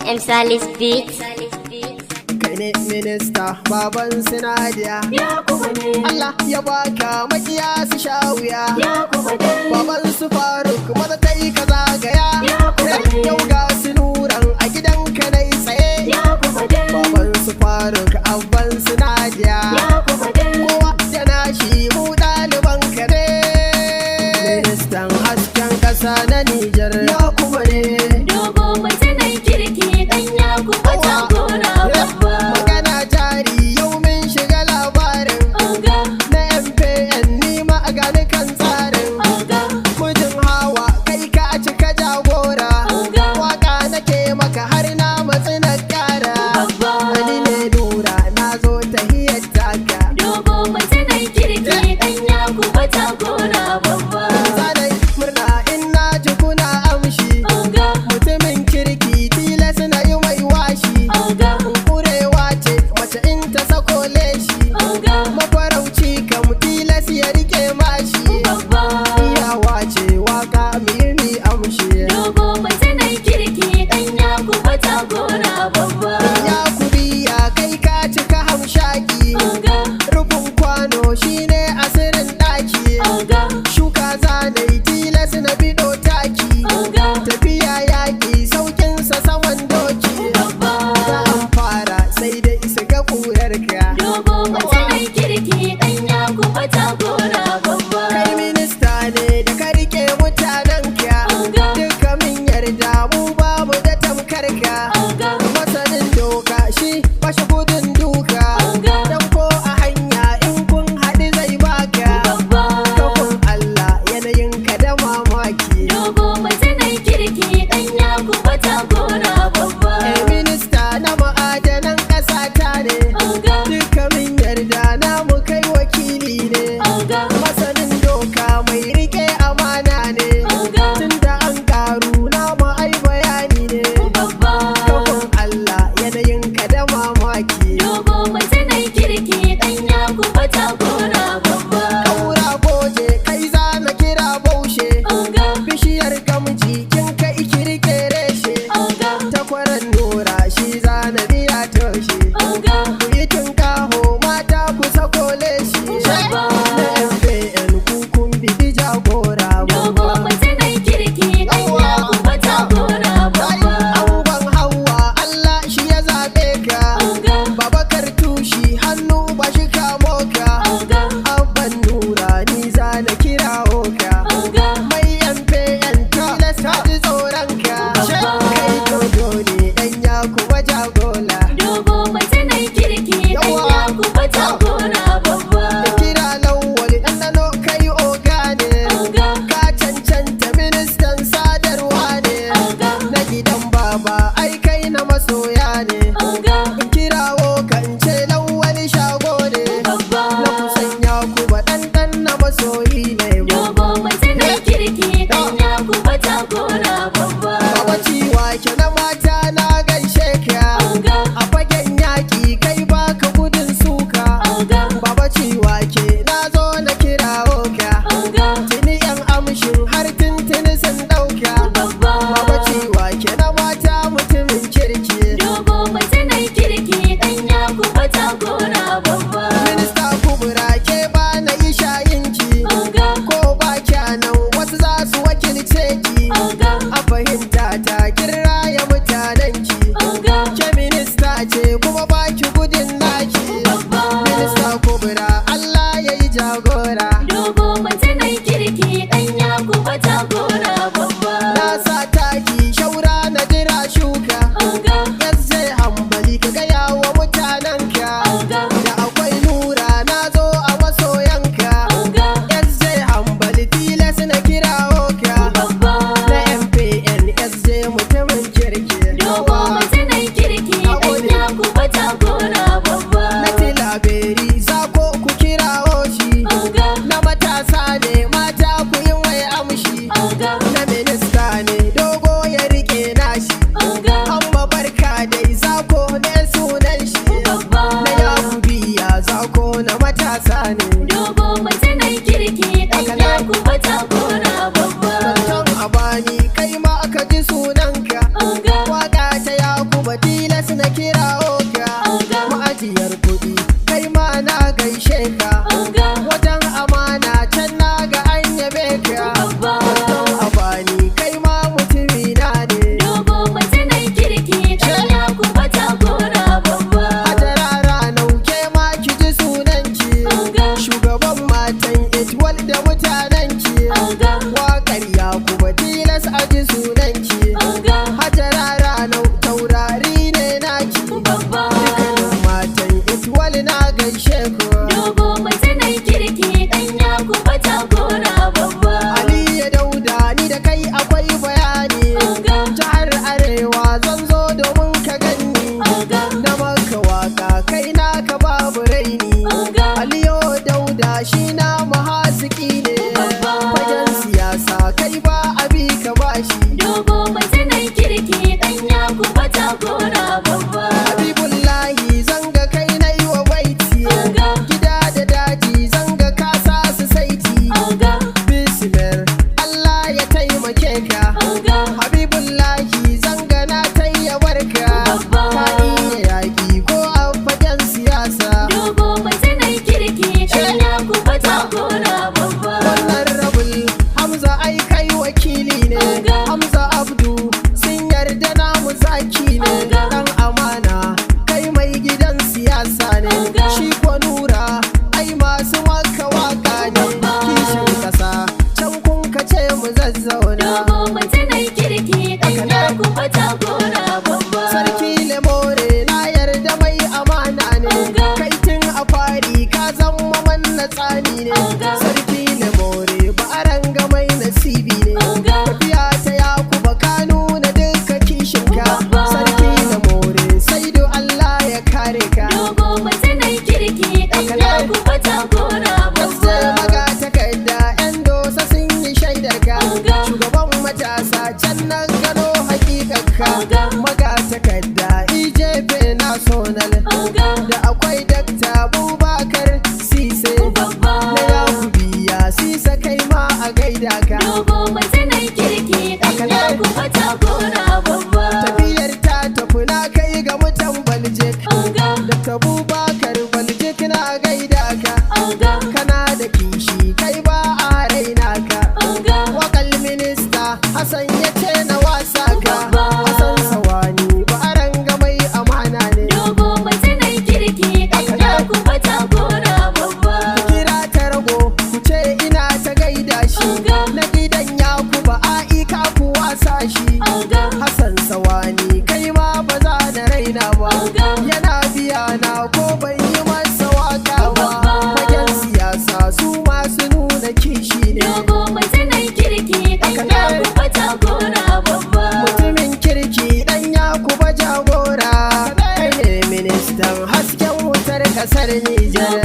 M Salis Beats. Kai ne minista baban Sinadiya, Allah ya baka makiya su sha wuya. Baban su Faruk maza ta yi ka zagaya, yau ga su Nuran a gidanka na yi tsaye. Baban su Faruk abban Sinadiya, kowa da nashi mu ɗaliban ka ne. Ministan hasken ƙasa na Nijar ya kuma ne. Magana jari yau min shiga labarin na MPN nima a gani kan tsarin. Mijin hawa kai ka cika jagora, waka nake maka har na matsi na ƙara. Wani ne Nura na zo ta hiyar taka. Zanai murna in na ji kuna amshi, mutumin kirki tilas na yi mai washi. Kurewa ce mace in ta sako leshi, mafarauci kam tilas ya rike mashi. Iyawa ce waka mimi amshi. Ya kubiya kai ka cika hamshaki, rufin kwano shine asirin ɗaki. Shuka zanai tilas na bido taki, tafiya yaƙi saukinsa saman doki. Za an fara sai dai su ga ƙurarka. Kai minista ne da ka rike mutanenka, duka min yarda mu ba mu da tamkarka. Masanin doka shi bashi gudun duka, dan ko a hanya in kun haɗu zai baka. Kafin Allah yanayin ka da mamaki. Minista na ma'adanan ƙasa ta ne, duka min yarda na mu kai wakili ne. Masanin doka mai rike amana ne, tunda an karu na ai bayani ne. Kafin Allah yanayin ka da mamaki. Kaura goje kai za na kira baushe, bishiyar gamji kin kai kirke reshe. Takwaran Nura shi za na biya toshe, ku yi tunkaho mata ku sako leshi. Na MPN kukun bidi jagora babba. Angon Hauwa Allah shi ya zaɓe ka, Babakar tushi hannu ba shi kamo ka. Abban Nura ni za na kirawo ka, mai MPN tilas ta ji tsoron ka. Kai dodo ne ɗan ya kuwa jagola. Kira Lawal ɗanɗano kai oga ne, ka cancanta ministan sadarwa ne. Na gidan baba ai kai na masoya ne, kirawo kan ce Lawal shago ne. Na kusan ya kuba ɗanɗan na masoyi ne. Baba ciwa ke na mata na gaishe ka, a fagen yaƙi kai baka gudun suka. Baba ciwa ke na zo na kirawo ka, tuni yan amshin har tuntuni sun ɗauka. Baba ciwa ke na mata mutumin kirki. Minista kubura ke ba na yi shayinki, ko ba kyanan wasu za su wakilce ki. A fahimta ta kiraya mutanenki, ke minista ce kuma baki gudun naki. Minista kubura Allah ya yi jagora. Na sa taki shaura na jira shuka, yanzu hambali ka gaya wa mutanenka. Da akwai Nura na zo a masoyanka, yanzu hambali tilas na kirawo ka. Na MPN yanzu mutumin kirki. Na tilaberi zako ku kirawo shi, na matasa ne mata ku yi mai amshi. Na minista ne dogo ya rike nashi, amma barka dai zako ne sunan shi. Na yakubiya zako na matasa ne. Dogo mutumin kirki ɗan ya kuɓa gaishe ka wajen amana can na ga an yabe ka don abani kai ma mutumi na ne dogo mutanen kirki dan ya kuma jagora babba Hajarara nauke ma ki ji sunanki shugaban matan Etwal da mutanenki waƙar Yakuba tilas a ji sunanki Hajarara nau taurari ne naki dukkanin matan Etwal na gaishe ku dogo mutanen kirki dan ya kuma jagora babba Ali Dauda ni da kai akwai bayani jihar Arewa zan zo domin ka gani da maka waka kai naka babu raini Aliyo Dauda shi na mahasiki ne fagen siyasa kai ba abi ka bashi dogo mutanen kirki dan ya kuma jagora babba Habibullahi zanga kai na yi wa baiti gida da daji zanga ka sa su saiti bismillah Allah ya taimake ka Habibullahi zanga na tayyawar ka ka iya yaƙi ko a fagen siyasa dogo mutanen kirki dan ya kuma jagora babba wannan rabul Hamza ai kai wakili ne Hamza Abdu sun yarda namu zaki ne dan amana kai mai gidan siyasa ne shi ko Nura ai masu maka waka ne kishin kasa can kun kace mu zazzauna dogo mutanen kirki dan ya kuma jagora babba Sarki Lemore na yarda mai amana ne kai tun a fari ka zama manna tsani ne Sarki Lemore ba a ranga mai nasibi ne tafiya ta Yakuba ka nuna duka kishinka Sarki Lemore sai do Allah ya kare ka dogo mutanen kirki dan ya kuma jagora Gaske babba maga takarda yan dosa sun yi shaidar ka shugaban matasa can nan gano hakikarka maga takarda IJP national da akwai Dr. Abubakar Sise na Yakubiya Sisa kai ma a gaida ka dogo mutanen kirki dan ya kuma jagora babba tafiyar ta tafi na kai ga mutan Baljik Dr. Abubakar Baljik na gaida ka kana da kishi kai ba a raina ka wakal minista Hassan ya ce na wasa ka Hassan Sawani ba a ranga mai amana ne dogo mutanen kirki dan ya kuma jagora babba kira ta rago ku ce ina ta gaida shi na gidan Yakuba aika ku wasa shi Hassan Sawani kai ma ba za na raina ba yana biya na ko bai yi masa waka ba fagen siyasa su masu nuna kishi ne dogo mutanen kirki dan ya kuma jagora babba mutumin kirki dan Yakuba jagora kai ne ministan hasken wutar kasar Nijar